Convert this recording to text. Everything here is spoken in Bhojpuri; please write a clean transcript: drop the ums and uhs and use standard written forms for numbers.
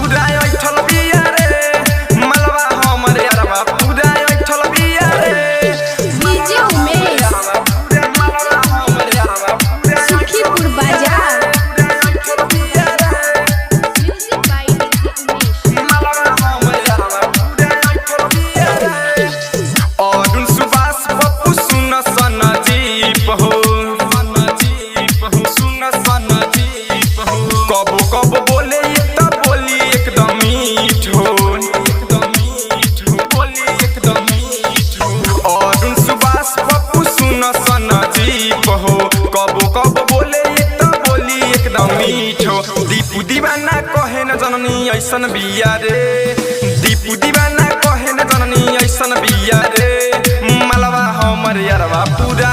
पूरा ऐठल बिया रे मलवा हमर यारवा पूरा ऐठल बिया रे डीजे उमेश सुखीपुर बाजार म्यूजिक बाय और सुबास पप्पू सुन सन जीप हो सुन सन जीप हो कबो कबो बोले त बोली एकदम मीठ हो बोली एकदम मीठ हो और सुबास पप्पू सुन सन जीप हो कबो कबो बोले त बोली एकदम मीठ हो दीपू दीवाना कहे न जननी ऐसन बिया रे दीपू दीवाना कहे न जननी ऐसन बिया रे मलवा हमर यारवा पूरा